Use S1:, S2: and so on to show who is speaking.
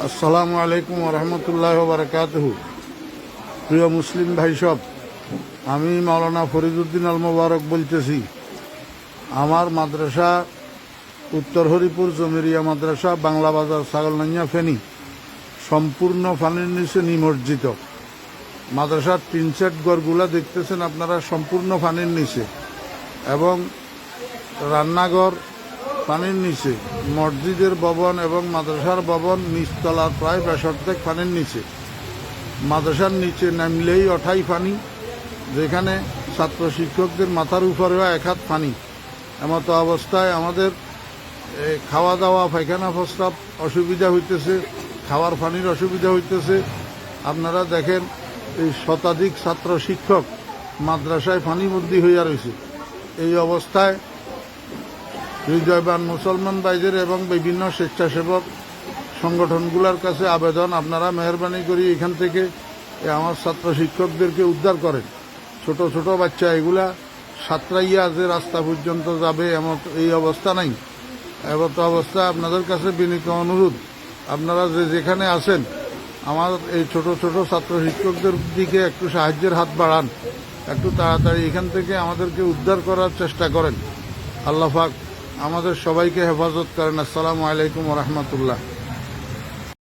S1: আসসালামু আলাইকুম রহমতুল্লাহ বারকাতুহু। প্রিয় মুসলিম ভাই সব, আমি মাওলানা ফরিদউদ্দিন আল মোবারক বলতেছি। আমার মাদ্রাসা উত্তর হরিপুর জমিরিয়া মাদ্রাসা, বাংলা বাজার, ছাগলনাইয়া, ফেনী সম্পূর্ণ পানির নিচে নিমজ্জিত। মাদ্রাসার টিন সেট ঘরগুলা দেখতেছেন আপনারা, সম্পূর্ণ পানির নিচে, এবং রান্নাঘর পানির নিচে, মসজিদের ভবন এবং মাদ্রাসার ভবন নিচতলার প্রায় 65 পানির নিচে। মাদ্রাসার নিচে নামলেই অঠাই পানি, যেখানে ছাত্র শিক্ষকদের মাথার উপরেও 1 হাত পানি। এমতো অবস্থায় আমাদের খাওয়া দাওয়া, পায়খানা প্রস্রাব অসুবিধা হইতেছে, খাওয়ার পানির অসুবিধা হইতেছে। আপনারা দেখেন, এই শতাধিক ছাত্র শিক্ষক মাদ্রাসায় পানিবন্দী হইয়া রয়েছে। এই অবস্থায় হৃদয়বান মুসলমান ভাইদের এবং বিভিন্ন স্বেচ্ছাসেবক সংগঠনগুলোর কাছে আবেদন, আপনারা মেহরবানি করি এখান থেকে আমার ছাত্র শিক্ষকদেরকে উদ্ধার করেন। ছোট ছোট বাচ্চা এগুলা সাঁতরাইয়া যে রাস্তা পর্যন্ত যাবে এমন এই অবস্থা নাই। এমতো অবস্থা আপনাদের কাছে বিনীত অনুরোধ, আপনারা যেখানে আছেন আমার এই ছোট ছোট ছাত্র শিক্ষকদের দিকে একটু সাহায্যের হাত বাড়ান, একটু তাড়াতাড়ি এখান থেকে আমাদেরকে উদ্ধার করার চেষ্টা করেন। আল্লাহ পাক আমাদের সবাইকে হেফাজত করেন। আসসালামু আলাইকুম রহমতুল্লাহ।